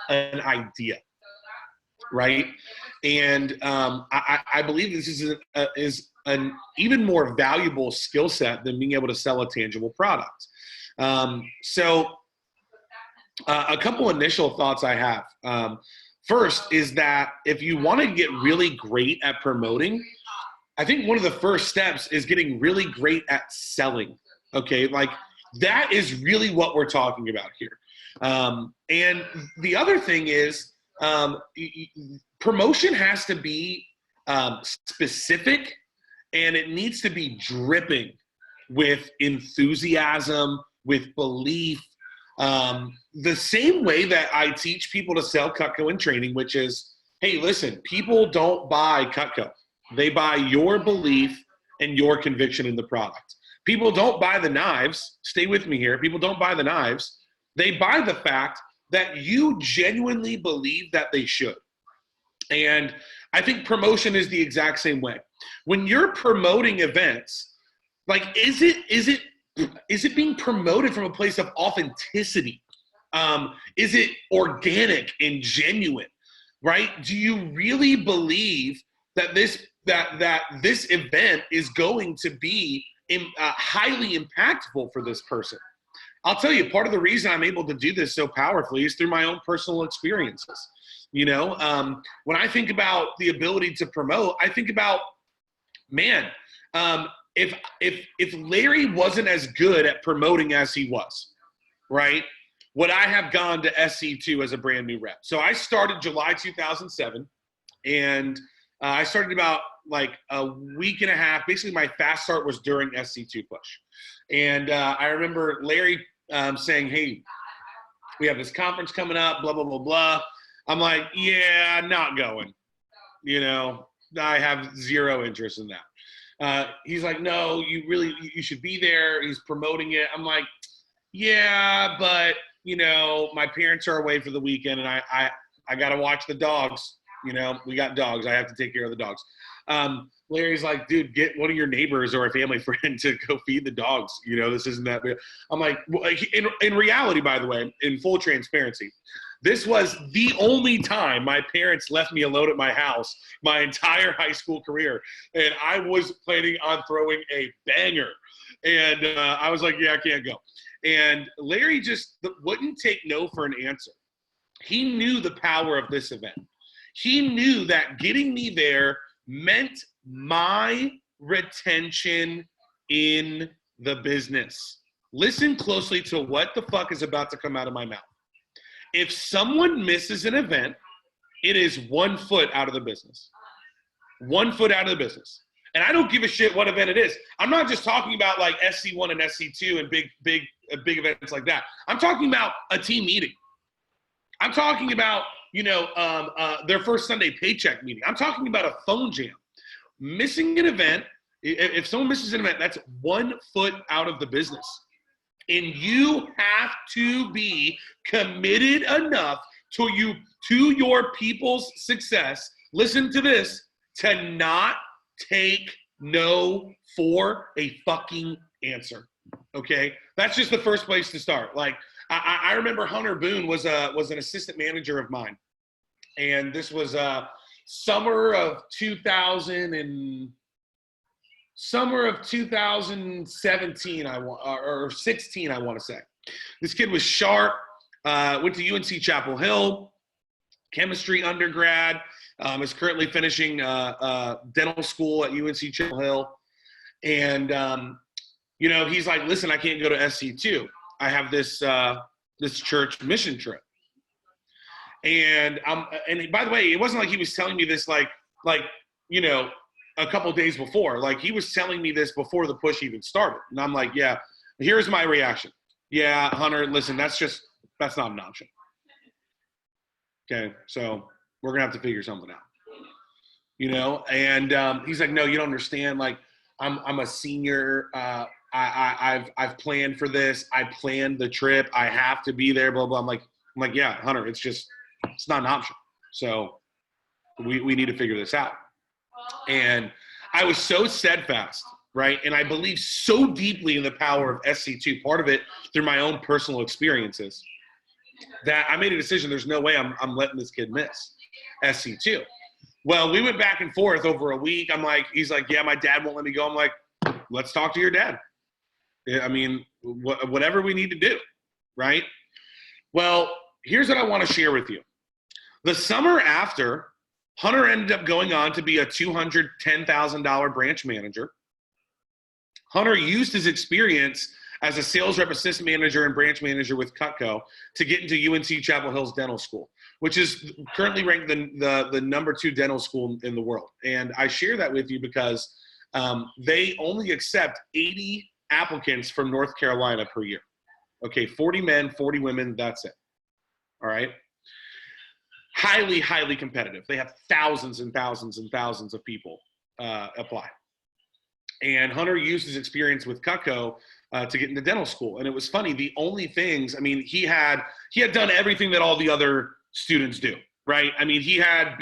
an idea, right? And I believe this is an even more valuable skill set than being able to sell a tangible product. So a couple initial thoughts I have. First is that if you want to get really great at promoting, I think one of the first steps is getting really great at selling. Okay, like that is really what we're talking about here. And the other thing is promotion has to be specific, and it needs to be dripping with enthusiasm, with belief. The same way that I teach people to sell Cutco in training, which is, hey, listen, people don't buy Cutco. They buy your belief and your conviction in the product. People don't buy the knives. Stay with me here. People don't buy the knives. They buy the fact that you genuinely believe that they should. And I think promotion is the exact same way. When you're promoting events, like, is it being promoted from a place of authenticity? Is it organic and genuine, right? Do you really believe that this event is going to be highly impactful for this person? I'll tell you, part of the reason I'm able to do this so powerfully is through my own personal experiences. You know, when I think about the ability to promote, I think about, man, if Larry wasn't as good at promoting as he was, right, would I have gone to SC2 as a brand new rep? So I started July 2007, and I started about like a week and a half. Basically, my fast start was during SC2 push. And I remember Larry saying, hey, we have this conference coming up, blah, blah, blah, blah. I'm like, yeah, not going. You know, I have zero interest in that. He's like, no, you should be there. He's promoting it. I'm like, yeah, but, you know, my parents are away for the weekend, and I got to watch the dogs. You know, we got dogs. I have to take care of the dogs. Larry's like, dude, get one of your neighbors or a family friend to go feed the dogs. You know, this isn't that big. I'm like, in reality, by the way, in full transparency, this was the only time my parents left me alone at my house my entire high school career. And I was planning on throwing a banger. And I was like, yeah, I can't go. And Larry just wouldn't take no for an answer. He knew the power of this event. He knew that getting me there meant my retention in the business. Listen closely to what the fuck is about to come out of my mouth. If someone misses an event, it is 1 foot out of the business. 1 foot out of the business. And I don't give a shit what event it is. I'm not just talking about like SC1 and SC2 and big events like that. I'm talking about a team meeting. I'm talking about, you know, their first Sunday paycheck meeting. I'm talking about a phone jam. Missing an event, if someone misses an event, that's 1 foot out of the business. And you have to be committed enough to your people's success. Listen to this, to not take no for a fucking answer. Okay? That's just the first place to start. Like, I remember Hunter Boone was an assistant manager of mine. And this was summer of 2017, or 16, I want to say. This kid was sharp, went to UNC Chapel Hill, chemistry undergrad, is currently finishing dental school at UNC Chapel Hill. And, you know, he's like, listen, I can't go to SC2. I have this church mission trip. And by the way, it wasn't like he was telling me this like, you know, a couple of days before. Like, he was telling me this before the push even started. And I'm like, yeah, here's my reaction. Yeah, Hunter, listen, that's not an option. Okay, so we're going to have to figure something out. You know, and he's like, no, you don't understand. Like, I'm a senior. I've planned for this. I planned the trip. I have to be there, blah, blah. I'm like, yeah, Hunter, it's not an option. So we need to figure this out. And I was so steadfast, right? And I believe so deeply in the power of SC2, part of it through my own personal experiences, that I made a decision. There's no way I'm letting this kid miss SC2. Well, we went back and forth over a week. He's like, yeah, my dad won't let me go. I'm like, let's talk to your dad. I mean, whatever we need to do, right? Well, here's what I want to share with you. The summer after, Hunter ended up going on to be a $210,000 branch manager. Hunter used his experience as a sales rep, assistant manager, and branch manager with Cutco to get into UNC Chapel Hill's dental school, which is currently ranked the number 2 dental school in the world. And I share that with you because they only accept 80 applicants from North Carolina per year. Okay, 40 men, 40 women, that's it. All right? Highly, highly competitive. They have thousands and thousands and thousands of people apply. And Hunter used his experience with Cutco to get into dental school. And it was funny, the only things, I mean, he had done everything that all the other students do, right? I mean, he had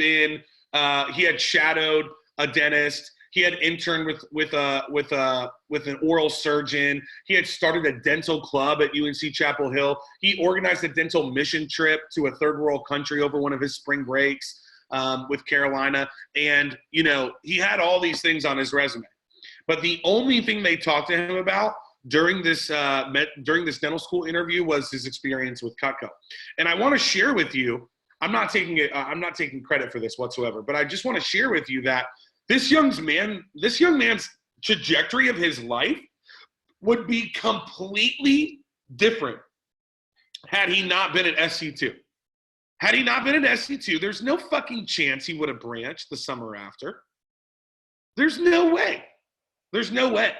shadowed a dentist. He had interned with an oral surgeon. He had started a dental club at UNC Chapel Hill. He organized a dental mission trip to a third world country over one of his spring breaks with Carolina. And, you know, he had all these things on his resume. But the only thing they talked to him about during this dental school interview was his experience with Cutco. And I want to share with you, I'm not taking credit for this whatsoever, but I just want to share with you that this young man's trajectory of his life would be completely different had he not been at SC2. Had he not been at SC2, there's no fucking chance he would have branched the summer after. There's no way. There's no way.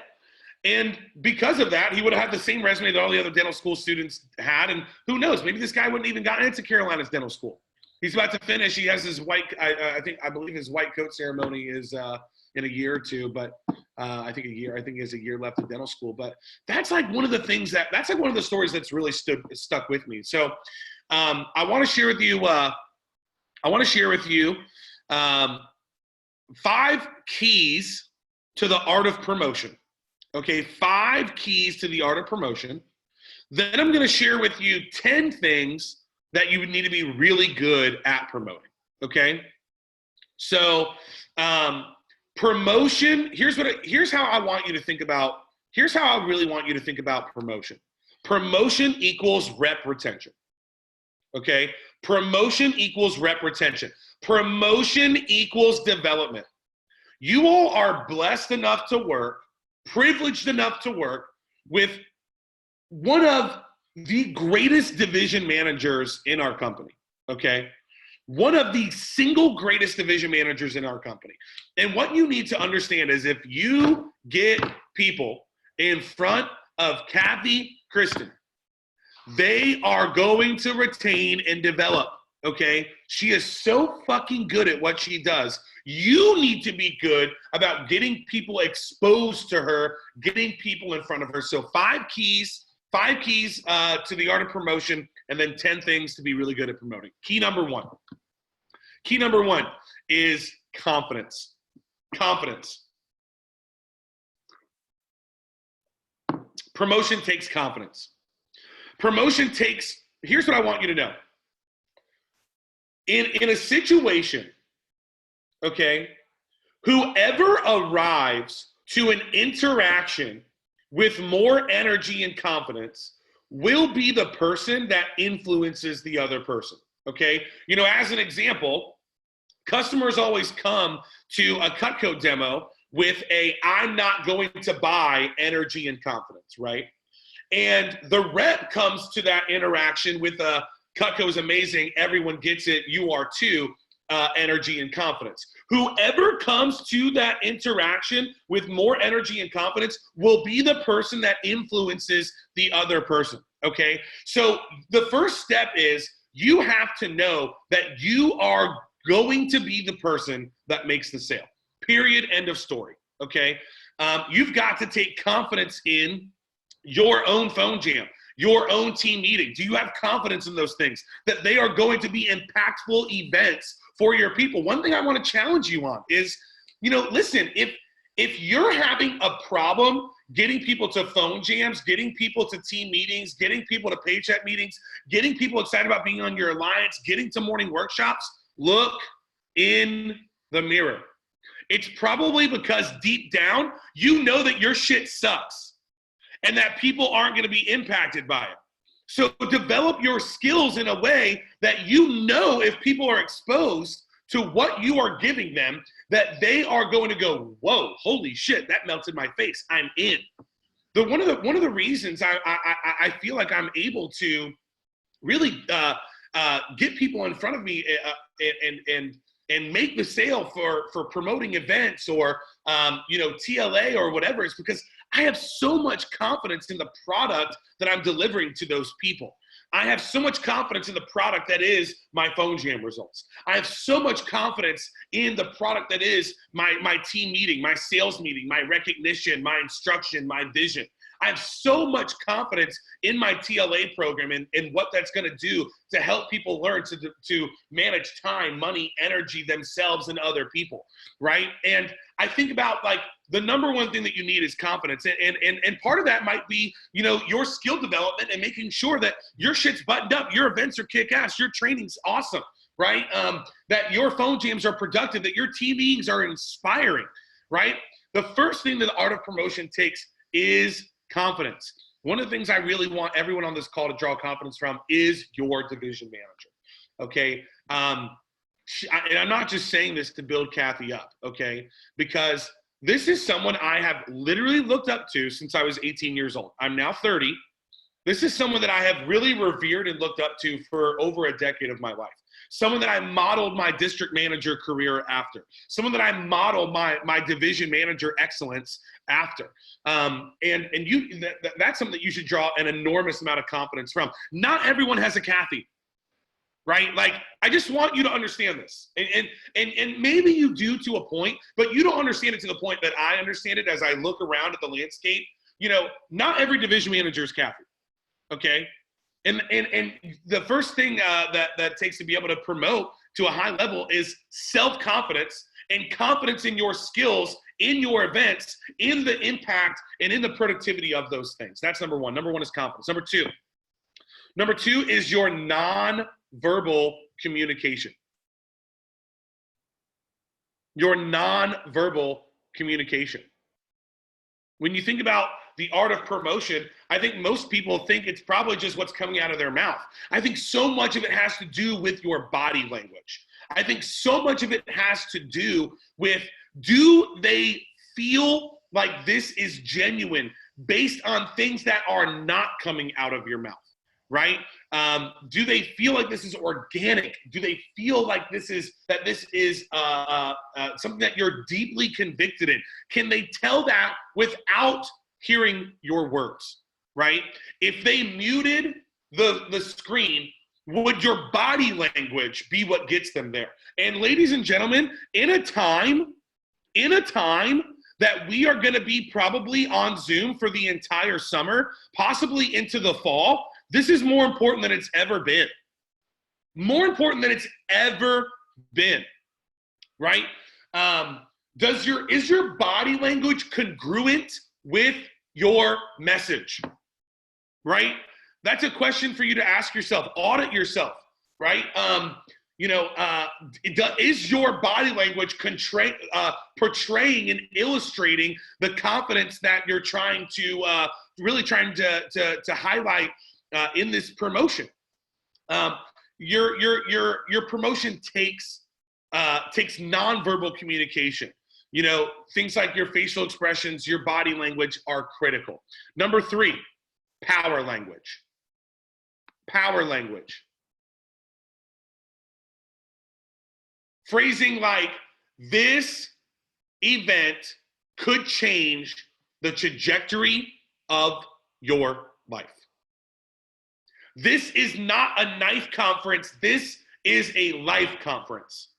And because of that, he would have had the same resume that all the other dental school students had. And who knows, maybe this guy wouldn't even gotten into Carolina's dental school. He's about to finish. He has his I believe his white coat ceremony is in a year or two, but I think he has a year left of dental school. But that's like one of the things that's like one of the stories that's really stuck with me. So I want to share with you 5 keys to the art of promotion. Okay, 5 keys to the art of promotion. Then I'm going to share with you 10 things that you would need to be really good at promoting. Okay, so promotion. Here's how I want you to think about. Here's how I really want you to think about promotion. Promotion equals rep retention. Okay, promotion equals rep retention. Promotion equals development. You all are blessed enough to work, privileged enough to work with one of the greatest division managers in our company, okay? One of the single greatest division managers in our company. And what you need to understand is if you get people in front of Kathy Kristen, they are going to retain and develop, okay? She is so fucking good at what she does. You need to be good about getting people exposed to her, getting people in front of her. So 5 keys to the art of promotion, and then 10 things to be really good at promoting. Key number 1. Key number 1 is confidence. Confidence. Promotion takes confidence. Here's what I want you to know. In a situation, okay, whoever arrives to an interaction with more energy and confidence will be the person that influences the other person, okay? You know, as an example, customers always come to a Cutco demo with a I'm not going to buy energy and confidence, right? And the rep comes to that interaction with a Cutco is amazing, everyone gets it, you are too, energy and confidence. Whoever comes to that interaction with more energy and confidence will be the person that influences the other person, okay? So the first step is you have to know that you are going to be the person that makes the sale, period, end of story, okay? You've got to take confidence in your own phone jam, your own team meeting. Do you have confidence in those things, that they are going to be impactful events for your people? One thing I want to challenge you on is, you know, listen, if you're having a problem getting people to phone jams, getting people to team meetings, getting people to paycheck meetings, getting people excited about being on your alliance, getting to morning workshops, look in the mirror. It's probably because deep down, you know that your shit sucks and that people aren't going to be impacted by it. So develop your skills in a way that you know if people are exposed to what you are giving them, that they are going to go, whoa, holy shit, that melted my face. I'm in. One of the reasons I feel like I'm able to really get people in front of me and make the sale for promoting events or TLA or whatever is because I have so much confidence in the product that I'm delivering to those people. I have so much confidence in the product that is my phone jam results. I have so much confidence in the product that is my team meeting, my sales meeting, my recognition, my instruction, my vision. I have so much confidence in my TLA program and what that's going to do to help people learn to manage time, money, energy, themselves, and other people, right? And I think about like the number one thing that you need is confidence. And part of that might be, your skill development and making sure that your shit's buttoned up, your events are kick-ass, your training's awesome, right? That your phone jams are productive, that your team meetings are inspiring, right? The first thing that the art of promotion takes is confidence. One of the things I really want everyone on this call to draw confidence from is your division manager, okay? And I'm not just saying this to build Kathy up, okay? Because this is someone I have literally looked up to since I was 18 years old. I'm now 30. This is someone that I have really revered and looked up to for over a decade of my life. Someone that I modeled my district manager career after. Someone that I modeled my division manager excellence after. That's something that you should draw an enormous amount of confidence from. Not everyone has a Kathy, right? Like, I just want you to understand this. And maybe you do to a point, but you don't understand it to the point that I understand it as I look around at the landscape. Not every division manager is Kathy, okay? And the first thing that takes to be able to promote to a high level is self-confidence and confidence in your skills, in your events, in the impact, and in the productivity of those things. That's number one. Number one is confidence. Number two is your non-verbal communication. Your non-verbal communication. When you think about the art of promotion, I think most people think it's probably just what's coming out of their mouth. I think so much of it has to do with your body language. I think so much of it has to do with, do they feel like this is genuine based on things that are not coming out of your mouth, right? Do they feel like this is organic? Do they feel like this is something that you're deeply convicted in? Can they tell that without hearing your words, right? If they muted the screen, would your body language be what gets them there? And ladies and gentlemen, in a time that we are going to be probably on Zoom for the entire summer, possibly into the fall, this is more important than it's ever been. More important than it's ever been, right? Is your body language congruent with your message, right? That's a question for you to ask yourself. Audit yourself, right? Is your body language portraying and illustrating the confidence that you're trying to highlight in this promotion? Your promotion takes nonverbal communication. Things like your facial expressions, your body language are critical. Number three, power language. Power language. Phrasing like, this event could change the trajectory of your life. This is not a knife conference. This is a life conference.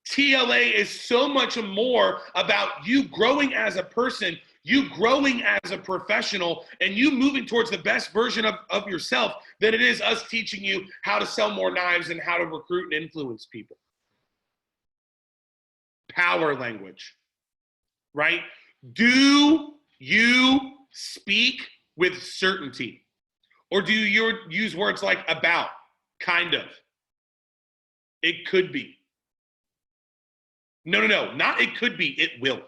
TLA is so much more about you growing as a person, you growing as a professional, and you moving towards the best version of yourself than it is us teaching you how to sell more knives and how to recruit and influence people. Power language, right? Do you speak with certainty? Or do you use words like about, kind of, it could be? No, not it could be, it will.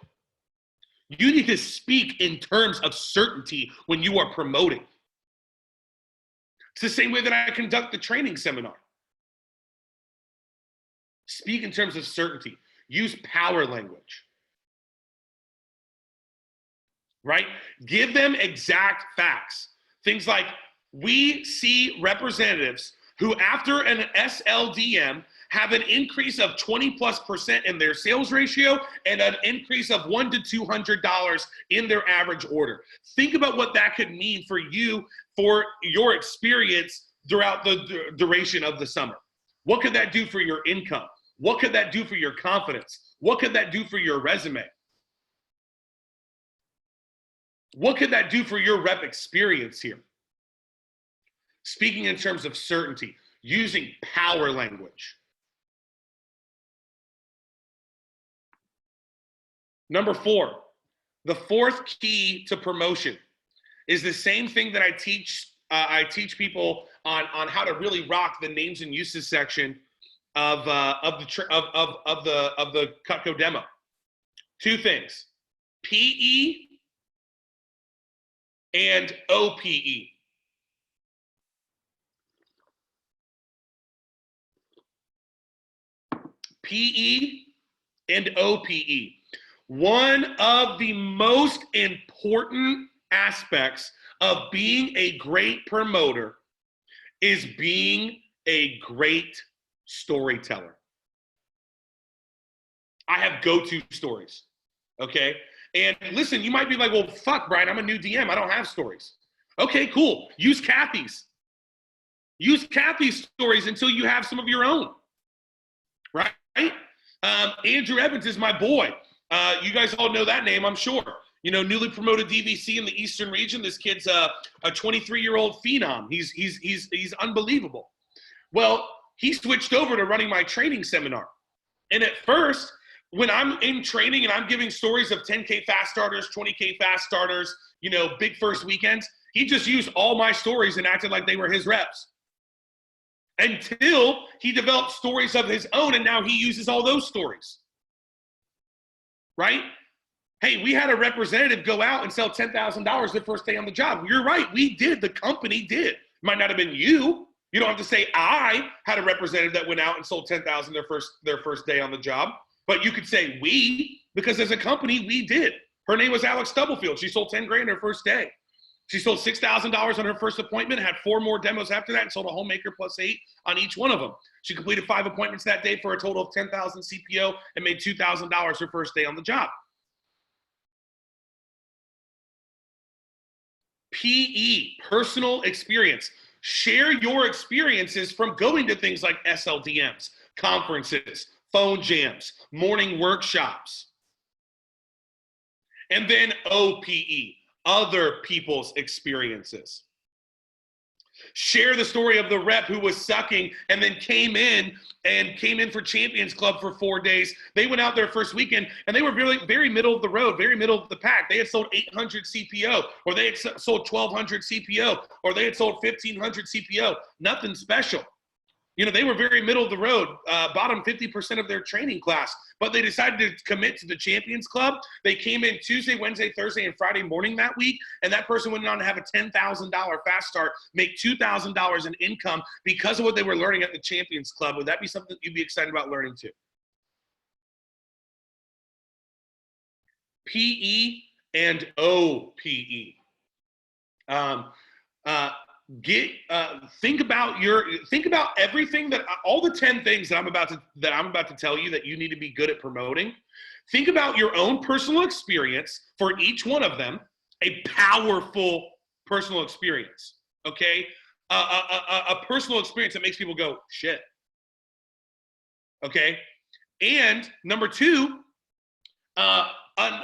You need to speak in terms of certainty when you are promoting. It's the same way that I conduct the training seminar. Speak in terms of certainty. Use power language. Right? Give them exact facts. Things like, we see representatives who, after an SLDM, have an increase of 20+% in their sales ratio and an increase of $100 to $200 in their average order. Think about what that could mean for you, for your experience throughout the duration of the summer. What could that do for your income? What could that do for your confidence? What could that do for your resume? What could that do for your rep experience here? Speaking in terms of certainty, using power language. Number 4, the fourth key to promotion is the same thing that I teach people on how to really rock the names and uses section of the Cutco demo. 2 things: PE and OPE. PE and OPE. One of the most important aspects of being a great promoter is being a great storyteller. I have go-to stories, okay? And listen, you might be like, well, fuck, Bryan, I'm a new DM. I don't have stories. Okay, cool. Use Kathy's. Use Kathy's stories until you have some of your own, right? Andrew Evans is my boy. You guys all know that name, I'm sure. You know, newly promoted DVC in the Eastern region. This kid's a 23-year-old phenom. He's unbelievable. Well, he switched over to running my training seminar. And at first, when I'm in training and I'm giving stories of 10K fast starters, 20K fast starters, you know, big first weekends, he just used all my stories and acted like they were his reps. Until he developed stories of his own, and now he uses all those stories. Right? Hey, we had a representative go out and sell $10,000 the first day on the job. You're right, we did. The company did. Might not have been you. You don't have to say I had a representative that went out and sold $10,000 their first day on the job. But you could say we, because as a company, we did. Her name was Alex Stubblefield. She sold $10,000 her first day. She sold $6,000 on her first appointment, had 4 more demos after that, and sold a homemaker plus 8 on each one of them. She completed 5 appointments that day for a total of $10,000 CPO and made $2,000 her first day on the job. PE, personal experience. Share your experiences from going to things like SLDMs, conferences, phone jams, morning workshops. And then OPE, other people's experiences. Share the story of the rep who was sucking and then came in for Champions Club for 4 days. They went out their first weekend and they were very, very middle of the road, very middle of the pack. They had sold 800 CPO, or they had sold 1,200 CPO, or they had sold 1,500 CPO. Nothing special. You know, they were very middle of the road, bottom 50% of their training class, but they decided to commit to the Champions Club. They came in Tuesday, Wednesday, Thursday, and Friday morning that week, and that person went on to have a $10,000 fast start, make $2,000 in income because of what they were learning at the Champions Club. Would that be something you'd be excited about learning too? PE and OPE. Think about everything that all the 10 things that I'm about to tell you that you need to be good at promoting. Think about your own personal experience for each one of them, a powerful personal experience. Okay, a personal experience that makes people go shit. Okay, and number 2,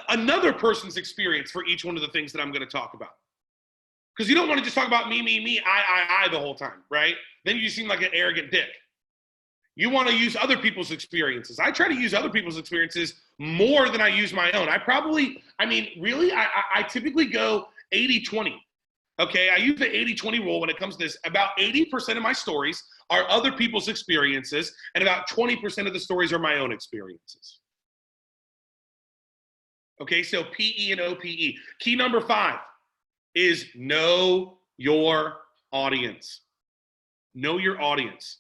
another person's experience for each one of the things that I'm going to talk about. Because you don't want to just talk about me, I the whole time, right? Then you seem like an arrogant dick. You want to use other people's experiences. I try to use other people's experiences more than I use my own. I typically go 80-20. Okay, I use the 80-20 rule when it comes to this. About 80% of my stories are other people's experiences, and about 20% of the stories are my own experiences. Okay, so PE and OPE. Key number 5 is know your audience. Know your audience.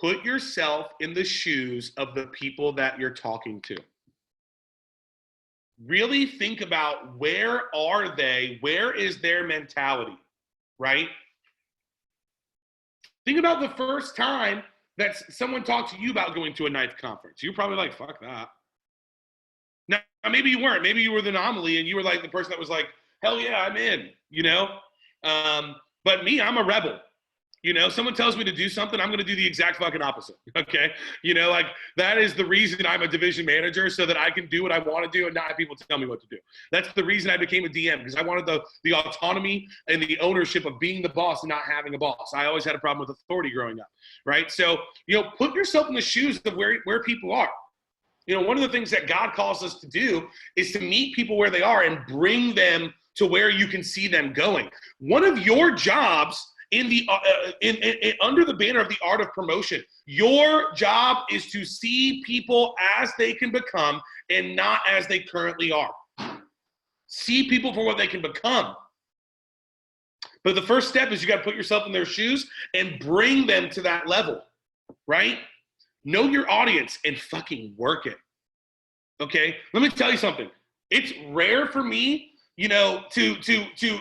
Put yourself in the shoes of the people that you're talking to. Really think about where are they? Where is their mentality, right? Think about the first time that someone talked to you about going to a knife conference. You're probably like, fuck that. Now, maybe you weren't. Maybe you were the anomaly and you were like the person that was like, hell yeah, I'm in, you know? But me, I'm a rebel. You know, someone tells me to do something, I'm going to do the exact fucking opposite. Okay. You know, like that is the reason I'm a division manager, so that I can do what I want to do and not have people tell me what to do. That's the reason I became a DM, because I wanted the autonomy and the ownership of being the boss and not having a boss. I always had a problem with authority growing up. Right. So, you know, put yourself in the shoes of where people are. You know, one of the things that God calls us to do is to meet people where they are and bring them to where you can see them going. One of your jobs under the banner of the art of promotion, your job is to see people as they can become and not as they currently are. See people for what they can become. But the first step is you got to put yourself in their shoes and bring them to that level, right? Know your audience and fucking work it. Okay? Let me tell you something. It's rare for me, you know, to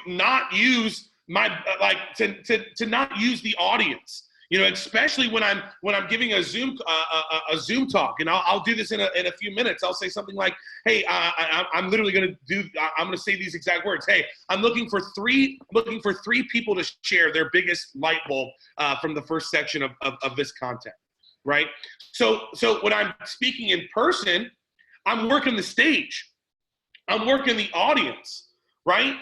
not use to not use the audience, you know, especially when I'm giving a Zoom talk, and I'll do this in a few minutes. I'll say something like, hey, I'm literally going to say these exact words. Hey, I'm looking for three people to share their biggest light bulb from the first section of this content, right? So when I'm speaking in person, I'm working the stage. I'm working the audience, right?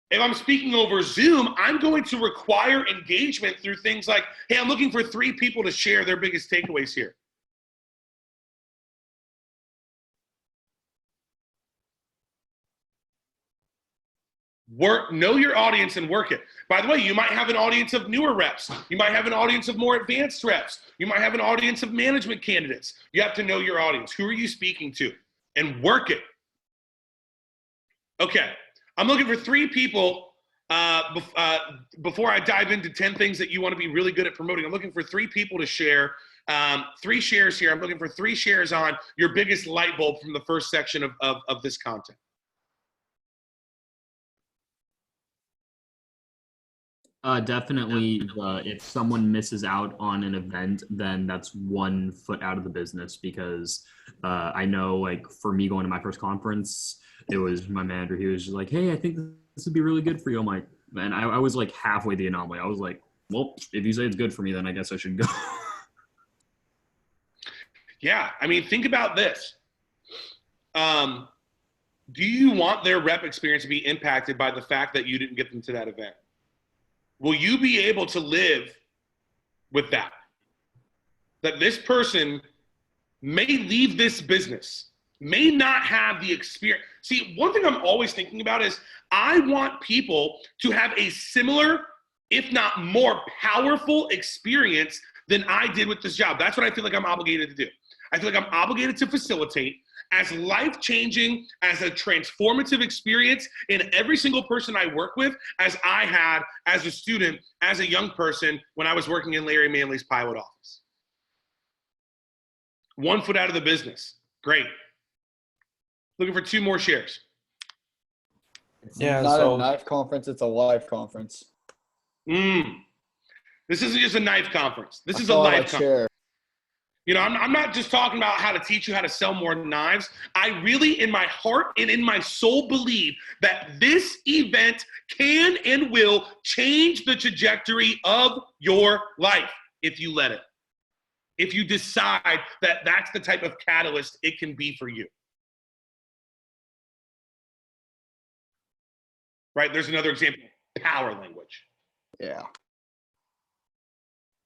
If I'm speaking over Zoom, I'm going to require engagement through things like, hey, I'm looking for 3 people to share their biggest takeaways here. Know your audience and work it. By the way, you might have an audience of newer reps. You might have an audience of more advanced reps. You might have an audience of management candidates. You have to know your audience. Who are you speaking to? And work it. Okay, I'm looking for 3 people. Before I dive into 10 things that you want to be really good at promoting, I'm looking for 3 people to share. 3 shares here. I'm looking for 3 shares on your biggest light bulb from the first section of this content. Definitely, if someone misses out on an event, then that's 1 foot out of the business, because I know, like, for me going to my first conference, it was my manager. He was just like, hey, I think this would be really good for you. I'm like, and I was like halfway the anomaly. I was like, well, if you say it's good for me, then I guess I should go. Yeah, I mean, think about this. Do you want their rep experience to be impacted by the fact that you didn't get them to that event? Will you be able to live with that? That this person may leave this business, may not have the experience. See, one thing I'm always thinking about is I want people to have a similar, if not more powerful experience than I did with this job. That's what I feel like I'm obligated to do. I feel like I'm obligated to facilitate as life-changing, as a transformative experience in every single person I work with as I had as a student, as a young person when I was working in Larry Manley's pilot office. 1 foot out of the business. Great. Looking for 2 more shares. It's not a knife conference, it's a life conference. This isn't just a knife conference. This is a life conference. You know, I'm not just talking about how to teach you how to sell more knives. I really, in my heart and in my soul, believe that this event can and will change the trajectory of your life if you let it. If you decide that that's the type of catalyst it can be for you. Right? There's another example. Power language. Yeah.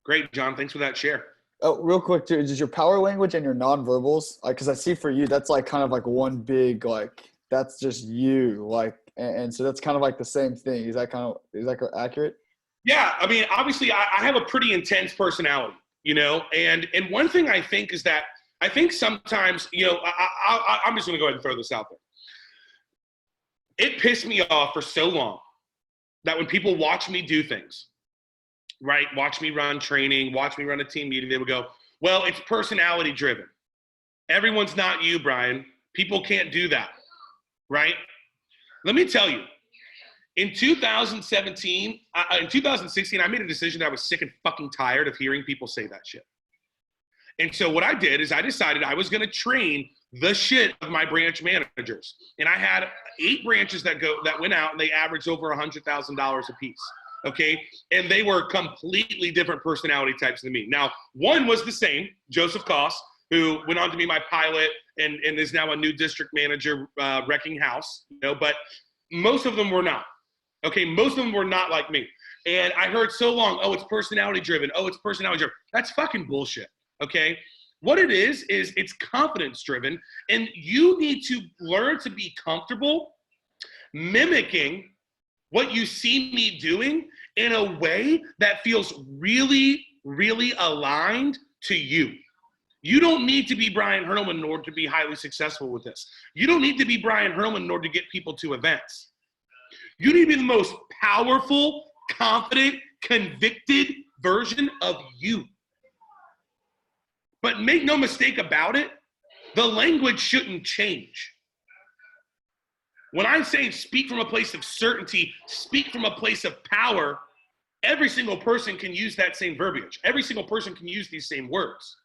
Great, John. Thanks for that share. Oh, real quick too, is your power language and your nonverbals, like, because I see for you that's like kind of like one big, like, that's just you, like, and so that's kind of like the same thing. Is that accurate? Yeah, I mean, obviously, I have a pretty intense personality, and one thing I think is that I think sometimes, I'm just going to go ahead and throw this out there. It pissed me off for so long that when people watch me do things, right, watch me run training, watch me run a team meeting, they would go, well, it's personality driven. Everyone's not you, Bryan. People can't do that, right? Let me tell you, in 2016, I made a decision that I was sick and fucking tired of hearing people say that shit. And so what I did is I decided I was going to train the shit of my branch managers. And I had 8 branches that went out, and they averaged over $100,000 a piece. Okay. And they were completely different personality types than me. Now, one was the same, Joseph Koss, who went on to be my pilot and is now a new district manager, wrecking house, but most of them were not. Okay. Most of them were not like me. And I heard so long, oh, it's personality driven. Oh, it's personality driven. That's fucking bullshit. Okay. What it is it's confidence driven, and you need to learn to be comfortable mimicking what you see me doing in a way that feels really, really aligned to you. You don't need to be Bryan Hurlman in order to be highly successful with this. You don't need to be Bryan Hurlman in order to get people to events. You need to be the most powerful, confident, convicted version of you. But make no mistake about it, the language shouldn't change. When I'm saying speak from a place of certainty, speak from a place of power, every single person can use that same verbiage. Every single person can use these same words.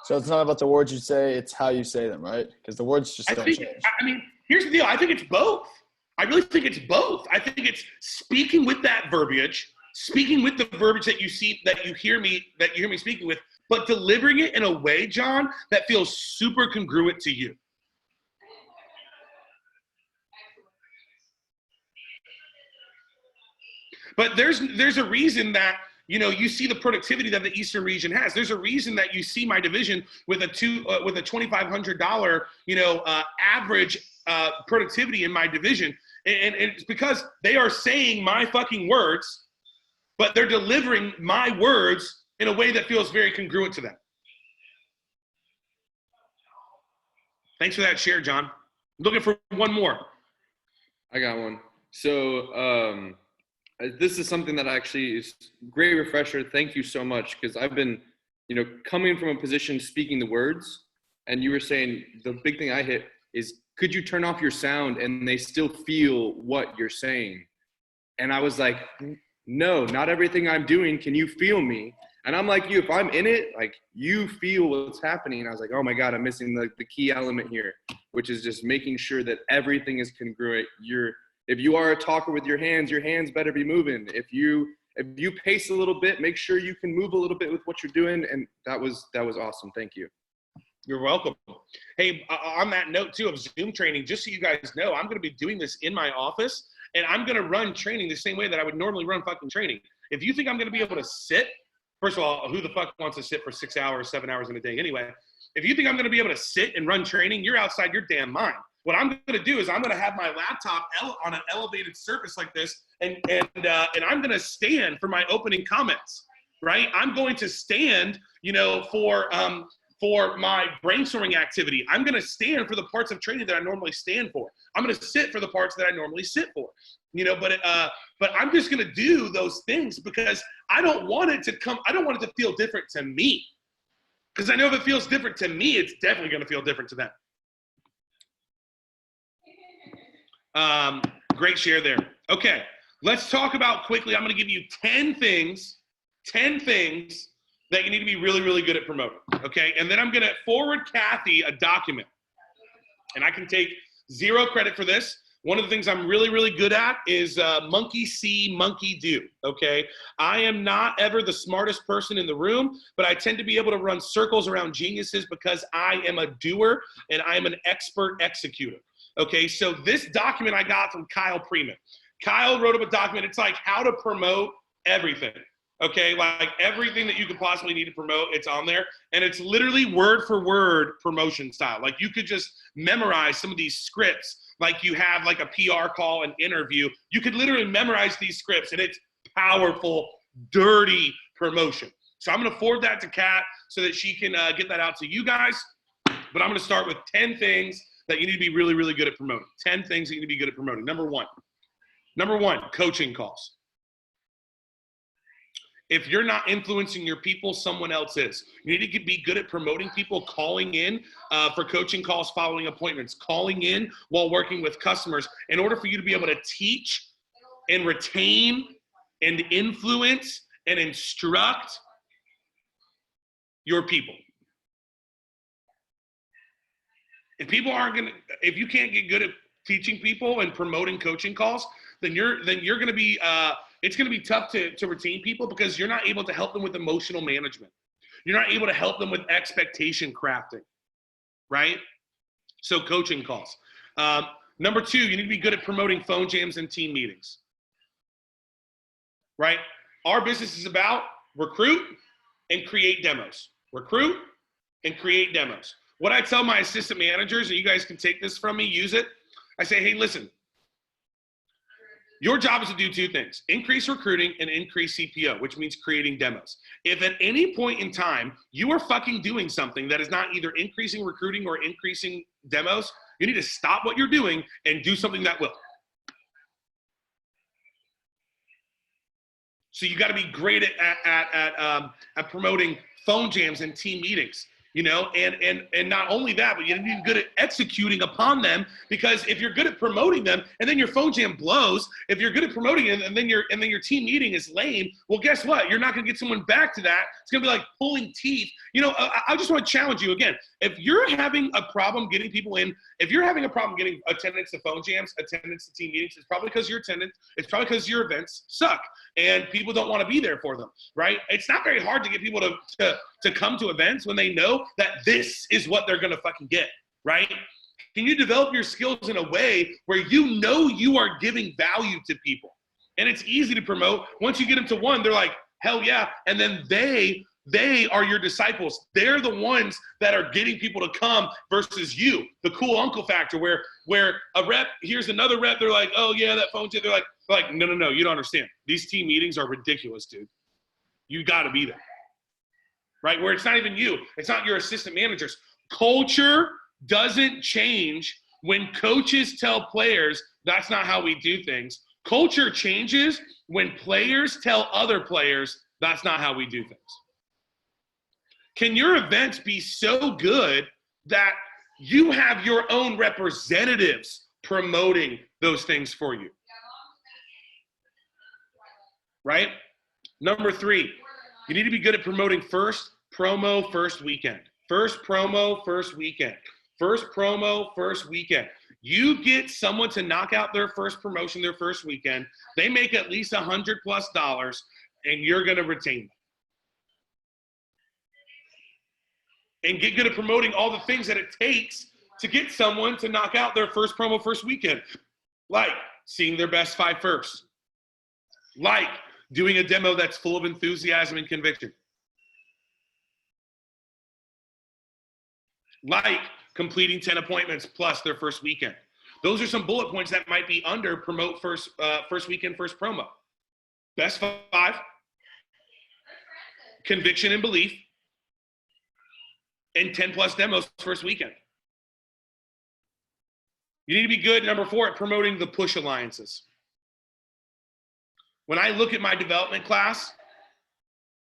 So it's not about the words you say, it's how you say them, right? Because the words just don't change. I mean, here's the deal. I think it's both. I really think it's both. I think it's speaking with that verbiage, speaking with the verbiage that you hear me speaking with, but delivering it in a way, John, that feels super congruent to you. But there's a reason that, you see the productivity that the Eastern region has. There's a reason that you see my division with a $2,500, average productivity in my division. And it's because they are saying my fucking words, but they're delivering my words in a way that feels very congruent to them. Thanks for that share, John. I'm looking for one more. I got one. So this is something that actually is great refresher. Thank you so much, because I've been, coming from a position speaking the words, and you were saying the big thing I hit is, could you turn off your sound and they still feel what you're saying? And I was like, no, not everything I'm doing can you feel me. And I'm like you, if I'm in it, like, you feel what's happening. And I was like, oh my God, I'm missing the key element here, which is just making sure that everything is congruent. If you are a talker with your hands better be moving. If you pace a little bit, make sure you can move a little bit with what you're doing. And that was awesome. Thank you. You're welcome. Hey, on that note too of Zoom training, just so you guys know, I'm going to be doing this in my office, and I'm going to run training the same way that I would normally run fucking training. If you think I'm going to be able to sit, first of all, who the fuck wants to sit for 6 hours, 7 hours in a day anyway? If you think I'm going to be able to sit and run training, you're outside your damn mind. What I'm going to do is I'm going to have my laptop on an elevated surface like this, and I'm going to stand for my opening comments, right? I'm going to stand, for my brainstorming activity. I'm going to stand for the parts of training that I normally stand for. I'm going to sit for the parts that I normally sit for, but I'm just going to do those things because I don't want it to feel different to me. Because I know if it feels different to me, it's definitely going to feel different to them. Great share there. Okay, let's talk about quickly. I'm going to give you 10 things that you need to be really, really good at promoting, okay? And then I'm going to forward Kathy a document. And I can take zero credit for this. One of the things I'm really, really good at is monkey see, monkey do, okay? I am not ever the smartest person in the room, but I tend to be able to run circles around geniuses because I am a doer and I'm an expert executor. Okay, so this document I got from Kyle Preman. Kyle wrote up a document. It's like how to promote everything. Okay, like everything that you could possibly need to promote, it's on there. And it's literally word for word promotion style. Like you could just memorize some of these scripts, like you have like a PR call, an interview. You could literally memorize these scripts, and it's powerful, dirty promotion. So I'm going to forward that to Kat so that she can get that out to you guys. But I'm going to start with 10 things that you need to be really, really good at promoting. 10 things that you need to be good at promoting. Number one, coaching calls. If you're not influencing your people, someone else is. You need to be good at promoting people, calling in for coaching calls, following appointments, calling in while working with customers in order for you to be able to teach and retain and influence and instruct your people. If you can't get good at teaching people and promoting coaching calls, then you're going to be it's going to be tough to retain people because you're not able to help them with emotional management. You're not able to help them with expectation crafting, right? So coaching calls. Number two, you need to be good at promoting phone jams and team meetings, right? Our business is about recruit and create demos. Recruit and create demos. What I tell my assistant managers, and you guys can take this from me, use it. I say, hey, listen, your job is to do two things: increase recruiting and increase CPO, which means creating demos. If at any point in time you are fucking doing something that is not either increasing recruiting or increasing demos, you need to stop what you're doing and do something that will. So you got to be great at promoting phone jams and team meetings. You know, and not only that, but you need to be good at executing upon them, because if you're good at promoting them and then your phone jam blows, if you're good at promoting it and then your team meeting is lame, well, guess what? You're not going to get someone back to that. It's going to be like pulling teeth. You know, I just want to challenge you again. If you're having a problem getting people in, if you're having a problem getting attendance to phone jams, attendance to team meetings, it's probably because your attendance, it's probably because your events suck and people don't want to be there for them, right? It's not very hard to get people to come to events when they know that this is what they're going to fucking get, right? Can you develop your skills in a way where you know you are giving value to people? And it's easy to promote. Once you get them to one, they're like, hell yeah. And then they are your disciples. They're the ones that are getting people to come versus you. The cool uncle factor where a rep here's another rep. They're like, oh yeah, that phone. They're like, no, you don't understand. These team meetings are ridiculous, dude. You got to be there. Right? Where it's not even you. It's not your assistant managers. Culture doesn't change when coaches tell players that's not how we do things. Culture changes when players tell other players that's not how we do things. Can your events be so good that you have your own representatives promoting those things for you? Right? Number three, you need to be good at promoting first promo, first weekend. First promo, first weekend. First promo, first weekend. You get someone to knock out their first promotion, their first weekend. They make at least $100+, and you're going to retain them. And get good at promoting all the things that it takes to get someone to knock out their first promo, first weekend. Like seeing their best five first. Like doing a demo that's full of enthusiasm and conviction. Like completing 10 appointments plus their first weekend. Those are some bullet points that might be under promote first weekend, first promo. Best five, conviction and belief, and 10+ demos first weekend. You need to be good, number four, at promoting the push alliances. When I look at my development class,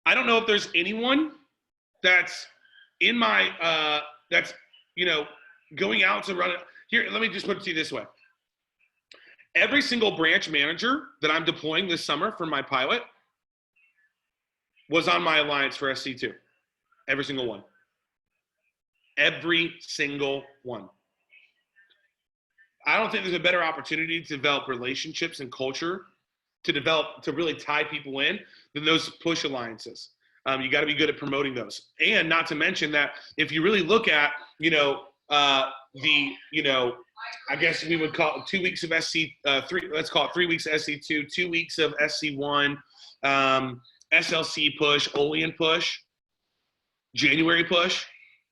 I don't know if there's anyone that's in my, that's, you know, going out to run it. Here, let me just put it to you this way. Every single branch manager that I'm deploying this summer for my pilot was on my alliance for SC2. Every single one. Every single one. I don't think there's a better opportunity to develop relationships and culture to really tie people in than those push alliances. You got to be good at promoting those. And not to mention that if you really look at, you know, I guess we would call it 2 weeks of SC3. Let's call it 3 weeks of SC2, 2 weeks of SC1, SLC push, Olean push, January push.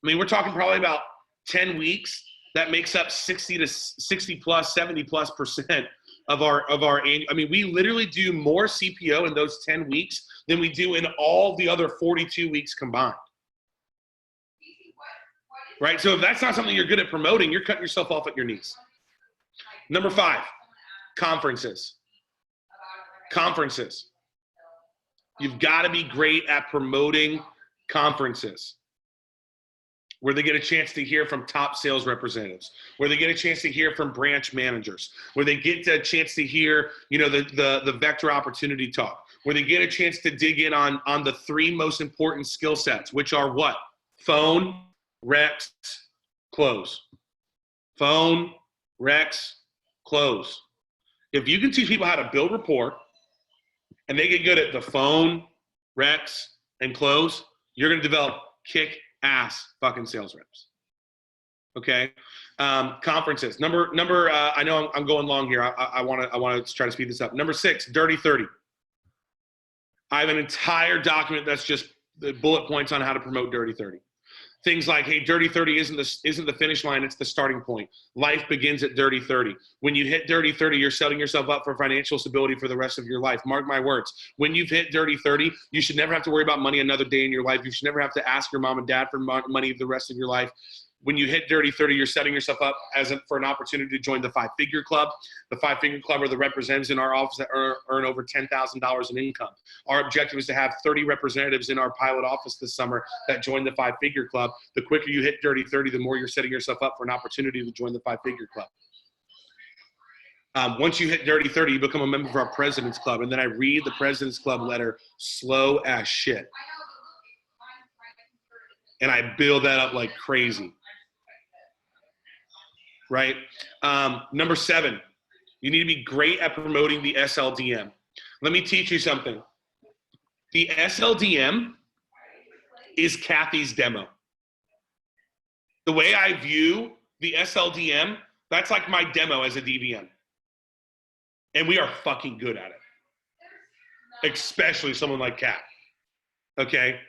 I mean, we're talking probably about 10 weeks. That makes up 60 plus, 70 plus % of our annual. I mean, we literally do more CPO in those 10 weeks than we do in all the other 42 weeks combined. Right? So if that's not something you're good at promoting, you're cutting yourself off at your knees. Number 5, conferences. Conferences. You've got to be great at promoting conferences, where they get a chance to hear from top sales representatives, where they get a chance to hear from branch managers, where they get a chance to hear, the vector opportunity talk, where they get a chance to dig in on the 3 most important skill sets, which are what? Phone, Rex, close. Phone, Rex, close. If you can teach people how to build rapport and they get good at the phone, Rex, and close, you're going to develop kick-ass fucking sales reps. Okay? Conferences. Number. I know I'm going long here. I want to try to speed this up. Number 6, Dirty 30. I have an entire document that's just the bullet points on how to promote Dirty 30. Things like, hey, Dirty 30 isn't the finish line, it's the starting point. Life begins at Dirty 30. When you hit Dirty 30, you're setting yourself up for financial stability for the rest of your life. Mark my words. When you've hit Dirty 30, you should never have to worry about money another day in your life. You should never have to ask your mom and dad for money the rest of your life. When you hit Dirty 30, you're setting yourself up for an opportunity to join the 5-figure club. The 5-figure club are the representatives in our office that earn over $10,000 in income. Our objective is to have 30 representatives in our pilot office this summer that join the 5-figure club. The quicker you hit Dirty 30, the more you're setting yourself up for an opportunity to join the 5-figure club. Once you hit Dirty 30, you become a member of our President's Club. And then I read the President's Club letter slow as shit. And I build that up like crazy. Right? Number 7, you need to be great at promoting the SLDM. Let me teach you something. The SLDM is Kathy's demo. The way I view the SLDM, that's like my demo as a DVM. And we are fucking good at it. Especially someone like Kat. Okay?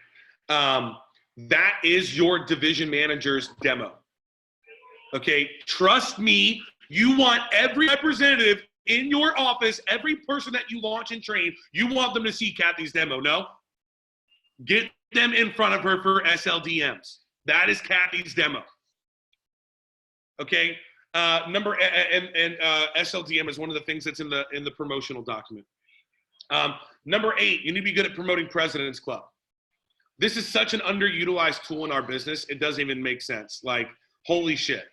That is your division manager's demo. Okay, trust me, you want every representative in your office, every person that you launch and train, you want them to see Kathy's demo, no? Get them in front of her for SLDMs. That is Kathy's demo. Okay, SLDM is one of the things that's in the promotional document. Number 8, you need to be good at promoting President's Club. This is such an underutilized tool in our business, it doesn't even make sense. Like, holy shit.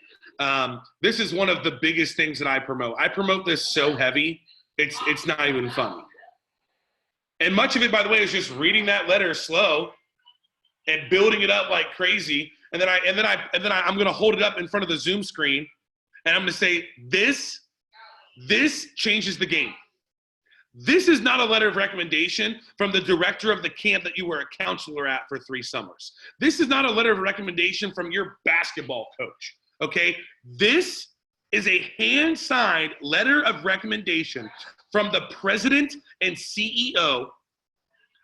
This is one of the biggest things that I promote. I promote this so heavy, it's not even funny. And much of it, by the way, is just reading that letter slow and building it up like crazy. And then I'm going to hold it up in front of the Zoom screen, and I'm going to say, this changes the game. This is not a letter of recommendation from the director of the camp that you were a counselor at for 3 summers. This is not a letter of recommendation from your basketball coach. Okay, this is a hand-signed letter of recommendation from the president and CEO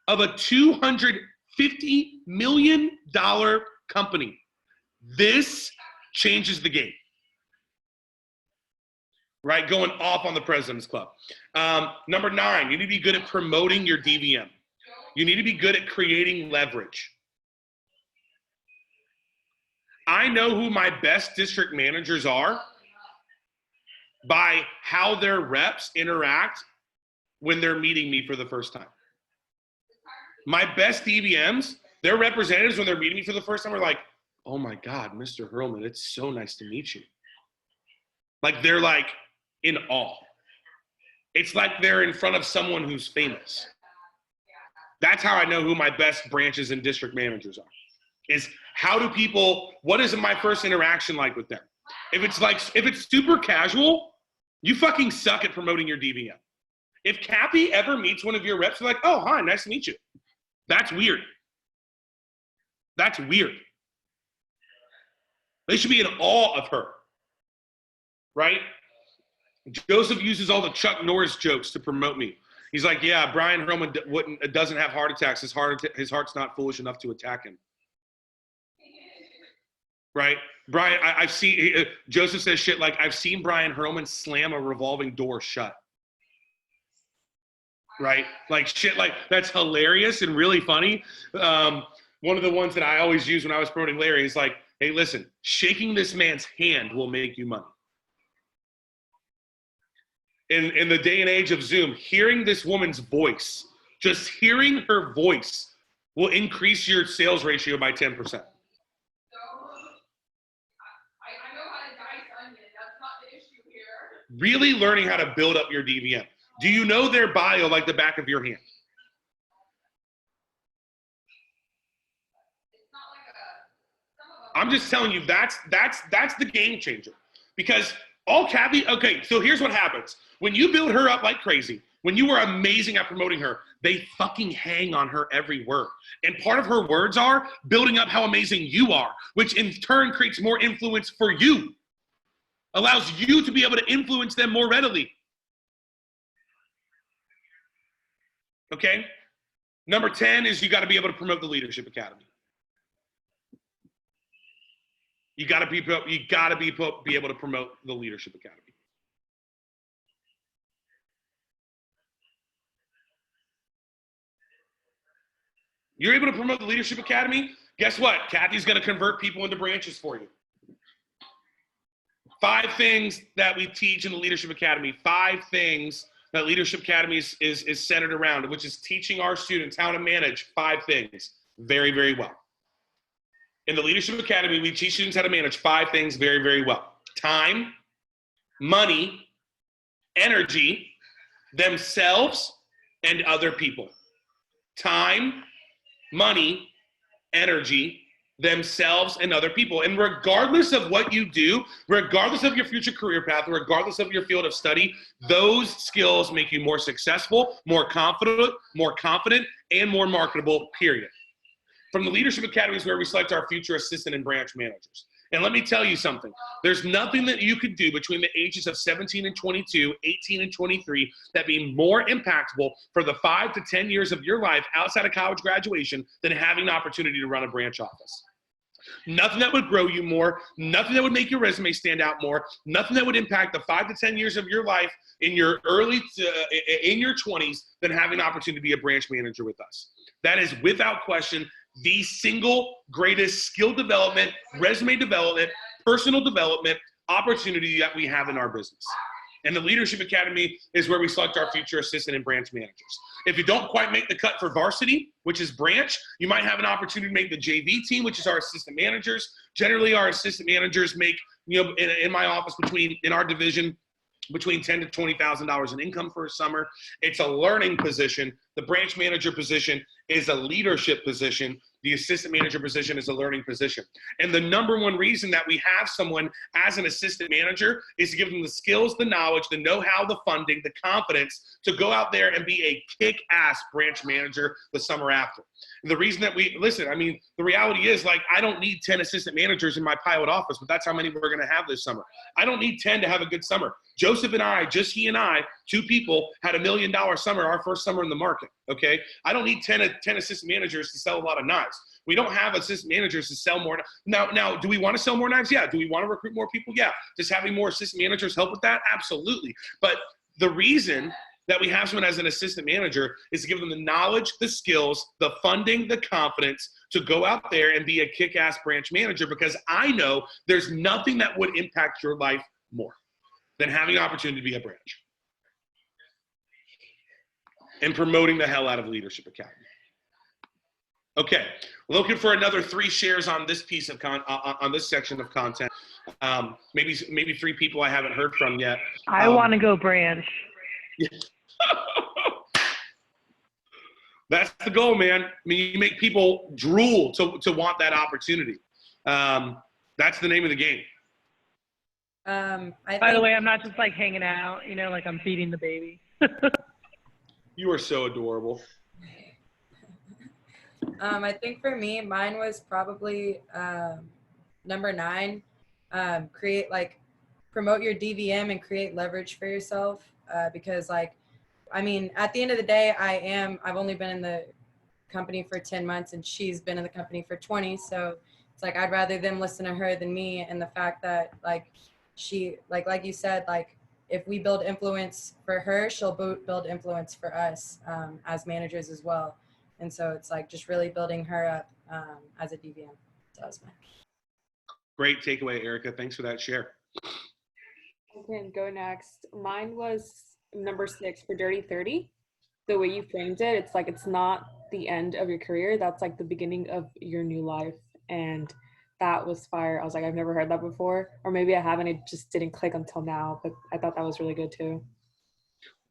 of a $250 million company. This changes the game. Right, going off on the President's Club. Number 9, you need to be good at promoting your DVM. You need to be good at creating leverage. I know who my best district managers are by how their reps interact when they're meeting me for the first time. My best DVMs, their representatives, when they're meeting me for the first time, are like, oh my God, Mr. Hurlman, it's so nice to meet you. Like, they're like in awe. It's like they're in front of someone who's famous. That's how I know who my best branches and district managers are. Is what is my first interaction like with them? If it's super casual, you fucking suck at promoting your DVM. If Kathy ever meets one of your reps, they're like, oh, hi, nice to meet you. That's weird. That's weird. They should be in awe of her, right? Joseph uses all the Chuck Norris jokes to promote me. He's like, yeah, Bryan Hurlman doesn't have heart attacks. His heart's not foolish enough to attack him. Right? Bryan, I've seen, Joseph says shit like, I've seen Bryan Hurlman slam a revolving door shut. Right? Like shit like, that's hilarious and really funny. One of the ones that I always use when I was promoting Larry is like, hey, listen, shaking this man's hand will make you money. In the day and age of Zoom, hearing this woman's voice, just hearing her voice will increase your sales ratio by 10%. I know how to dice onion. That's not the issue here. Really learning how to build up your DVM. Do you know their bio like the back of your hand? It's not like some of them. I'm just telling you, that's the game changer. Because all Kathy, okay, so here's what happens. When you build her up like crazy, when you were amazing at promoting her, they fucking hang on her every word. And part of her words are building up how amazing you are, which in turn creates more influence for you. Allows you to be able to influence them more readily. Okay? Number 10 is you got to be able to promote the Leadership Academy. You got to be able to promote the Leadership Academy. You're able to promote the Leadership Academy, guess what? Kathy's going to convert people into branches for you. 5 things that we teach in the Leadership Academy, 5 things that Leadership Academy is centered around, which is teaching our students how to manage 5 things very, very well. In the Leadership Academy, we teach students how to manage 5 things very, very well. Time, money, energy, themselves, and other people. Time, money, energy, themselves, and other people. And regardless of what you do, regardless of your future career path, regardless of your field of study, those skills make you more successful, more confident, and more marketable, period. From the Leadership Academy is where we select our future assistant and branch managers. And let me tell you something. There's nothing that you could do between the ages of 17 and 22, 18 and 23 that be more impactful for the 5 to 10 years of your life outside of college graduation than having the opportunity to run a branch office. Nothing that would grow you more, nothing that would make your resume stand out more, nothing that would impact the 5 to 10 years of your life in your in your 20s than having the opportunity to be a branch manager with us. That is without question the single greatest skill development, resume development, personal development opportunity that we have in our business. And the Leadership Academy is where we select our future assistant and branch managers. If you don't quite make the cut for varsity, which is branch, you might have an opportunity to make the JV team, which is our assistant managers. Generally, our assistant managers make, in my office, in our division, between $10,000 to $20,000 in income for a summer. It's a learning position. The branch manager position is a leadership position. The assistant manager position is a learning position. And the number one reason that we have someone as an assistant manager is to give them the skills, the knowledge, the know-how, the funding, the confidence to go out there and be a kick-ass branch manager the summer after. And the reason that the reality is, I don't need 10 assistant managers in my pilot office, but that's how many we're going to have this summer. I don't need 10 to have a good summer. Joseph and I, just he and I, 2 people, had $1 million summer, our first summer in the market, okay? I don't need 10 assistant managers to sell a lot of knives. We don't have assistant managers to sell more. Now, do we want to sell more knives? Yeah. Do we want to recruit more people? Yeah. Does having more assistant managers help with that? Absolutely. But the reason that we have someone as an assistant manager is to give them the knowledge, the skills, the funding, the confidence to go out there and be a kick-ass branch manager, because I know there's nothing that would impact your life more than having an opportunity to be a branch and promoting the hell out of Leadership Academy. Okay, looking for another 3 shares on this piece of on this section of content. Maybe 3 people I haven't heard from yet. I want to go branch. That's the goal, man. You make people drool to want that opportunity. That's the name of the game. By the way, I'm not just hanging out, I'm feeding the baby. You are so adorable. I think for me, mine was probably number 9, create promote your DVM and create leverage for yourself. Because at the end of the day, I've only been in the company for 10 months and she's been in the company for 20. So it's I'd rather them listen to her than me. And the fact that she, like you said, if we build influence for her, she'll build influence for us as managers as well. And so it's just really building her up as a DVM. So that's mine. Great takeaway, Erica. Thanks for that share. I can go next. Mine was number 6 for Dirty 30. The way you framed it, it's it's not the end of your career. That's the beginning of your new life. And that was fire. I was I've never heard that before. Or maybe I haven't. It just didn't click until now. But I thought that was really good too.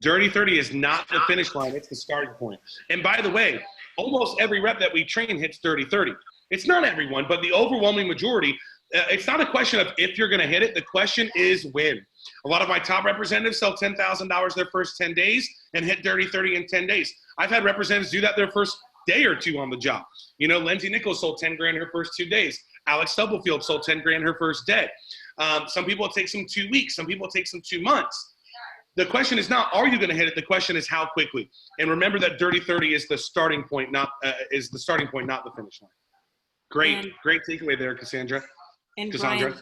Dirty 30 is not the finish line. It's the starting point. And by the way, almost every rep that we train hits Dirty 30. It's not everyone, but the overwhelming majority. It's not a question of if you're going to hit it. The question is when. A lot of my top representatives sell $10,000 their first 10 days and hit Dirty 30 in 10 days. I've had representatives do that their first day or two on the job. Lindsay Nichols sold 10 grand her first 2 days. Alex Stubblefield sold 10 grand her first day. Some people it takes them 2 weeks. Some people it takes them 2 months. The question is not, are you going to hit it? The question is how quickly. And remember that Dirty 30 is the starting point, not the finish line. Great takeaway there, Cassandra. And Bryan,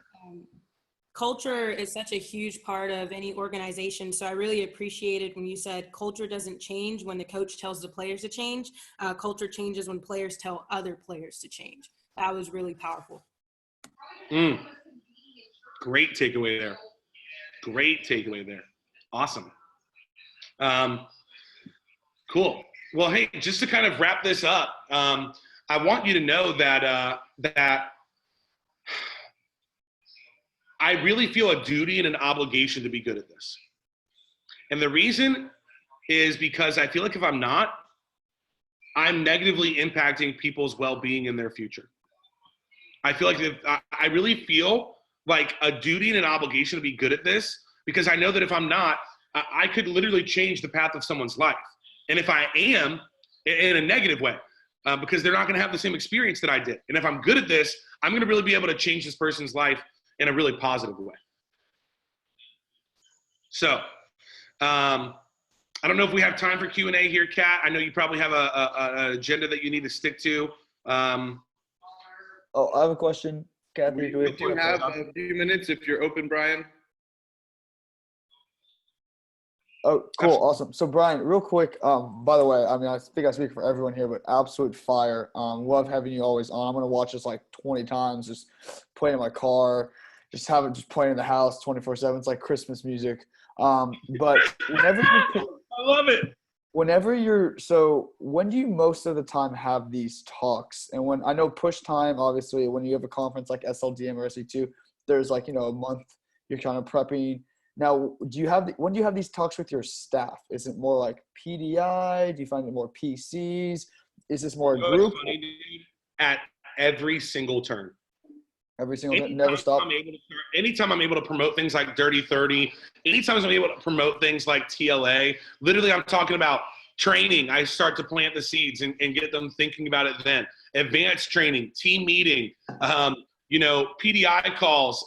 culture is such a huge part of any organization. So I really appreciated when you said culture doesn't change when the coach tells the players to change. Culture changes when players tell other players to change. That was really powerful. Great takeaway there. Awesome. Cool. Well, hey, just to kind of wrap this up, I want you to know that I really feel a duty and an obligation to be good at this. And the reason is because I feel if I'm not, I'm negatively impacting people's well-being in their future. I feel I really feel a duty and an obligation to be good at this because I know that if I'm not, I could literally change the path of someone's life. And if I am, in a negative way, because they're not going to have the same experience that I did. And if I'm good at this, I'm going to really be able to change this person's life in a really positive way. So, I don't know if we have time for Q&A here, Kat. I know you probably have an agenda that you need to stick to. I have a question, Kathy. We do have a few minutes if you're open, Bryan. Oh, cool. Awesome. So, Bryan, real quick, by the way, I think I speak for everyone here, but absolute fire. Love having you always on. I'm going to watch this 20 times, just playing in my car, just playing in the house 24/7. It's like Christmas music. But whenever I love it. When do you most of the time have these talks? And when I know push time, obviously, when you have a conference like SLDM or SE2, there's a month you're kind of prepping. Now, when do you have these talks with your staff? Is it more like PDI? Do you find it more PCs? Is this more a group? Funny, dude. At every single turn. Every single turn, never stop. Anytime I'm able to promote things like Dirty 30, anytime I'm able to promote things like TLA, literally I'm talking about training. I start to plant the seeds and get them thinking about it then. Advanced training, team meeting, PDI calls.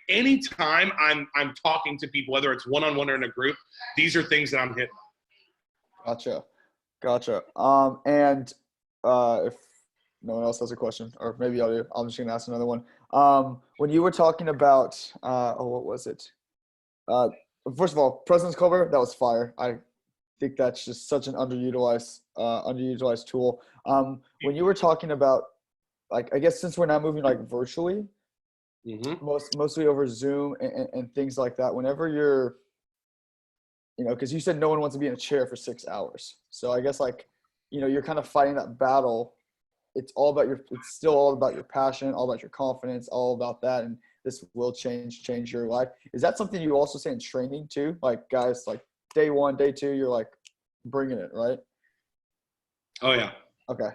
Anytime I'm talking to people, whether it's one-on-one or in a group, these are things that I'm hitting. Gotcha. And if no one else has a question, or maybe I'll do, I'm just going to ask another one. When you were talking about, what was it? First of all, President's Cover, that was fire. I think that's just such an underutilized tool. When you were talking about, I guess since we're now moving virtually, mostly over Zoom and things like that, whenever you're, because you said no one wants to be in a chair for 6 hours. So I guess you're kind of fighting that battle. It's still all about your passion, all about your confidence, all about that. And this will change your life. Is that something you also say in training too? Guys, day 1, day 2, you're bringing it, right? Oh yeah. Okay.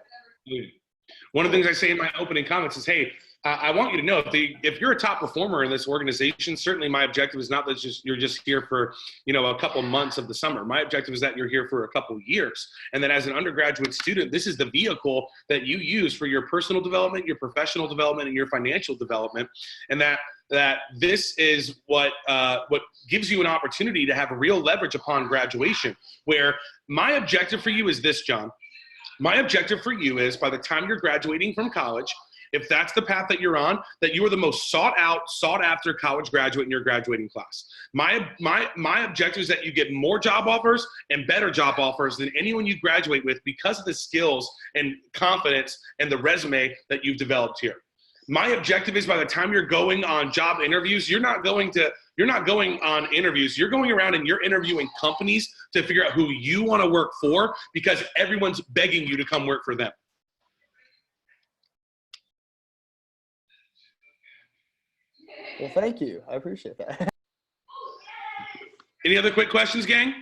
One of the things I say in my opening comments is, hey, I want you to know if you're a top performer in this organization, certainly my objective is not that you're just here for, a couple months of the summer. My objective is that you're here for a couple years. And that as an undergraduate student, this is the vehicle that you use for your personal development, your professional development, and your financial development. And that this is what gives you an opportunity to have real leverage upon graduation, where my objective for you is this, John. My objective for you is by the time you're graduating from college, if that's the path that you're on, that you are the most sought after college graduate in your graduating class. My objective is that you get more job offers and better job offers than anyone you graduate with because of the skills and confidence and the resume that you've developed here. My objective is by the time you're going on job interviews, you're not going on interviews. You're going around and you're interviewing companies to figure out who you want to work for because everyone's begging you to come work for them. Well, thank you. I appreciate that. Any other quick questions, gang?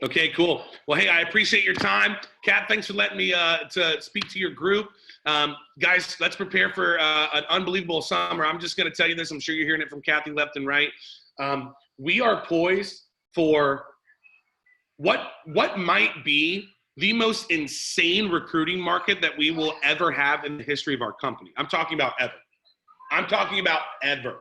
Okay, cool. Well, hey, I appreciate your time. Kat, thanks for letting me to speak to your group. Guys, let's prepare for an unbelievable summer. I'm just going to tell you this. I'm sure you're hearing it from Kathy left and right. We are poised for what might be the most insane recruiting market that we will ever have in the history of our company. I'm talking about ever.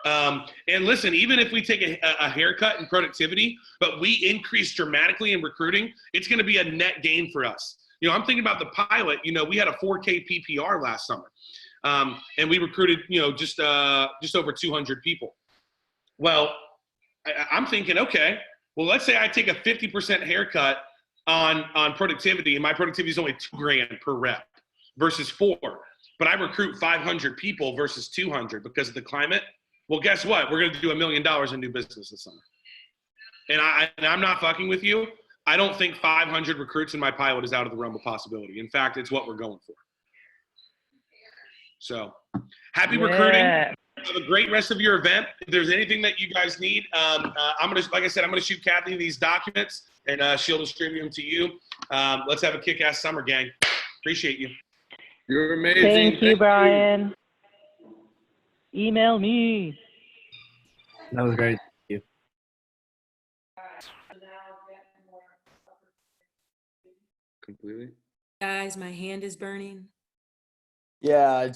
And listen, even if we take a haircut in productivity, but we increase dramatically in recruiting, it's going to be a net gain for us. I'm thinking about the pilot. We had a 4K PPR last summer, and we recruited, just over 200 people. Well, I'm thinking, okay, well, let's say I take a 50% haircut on productivity, and my productivity is only $2,000 per rep versus 4, but I recruit 500 people versus 200 because of the climate. Well, guess what? We're going to do $1 million in new business this summer. And I'm not fucking with you. I don't think 500 recruits in my pilot is out of the realm of possibility. In fact, it's what we're going for. So happy recruiting. Have a great rest of your event. If there's anything that you guys need, I'm going to shoot Kathy these documents and she'll distribute them to you. Let's have a kick-ass summer, gang. Appreciate you. You're amazing. Thank you, Bryan. Email me. That was great. Thank you. Completely. Guys, my hand is burning. Yeah.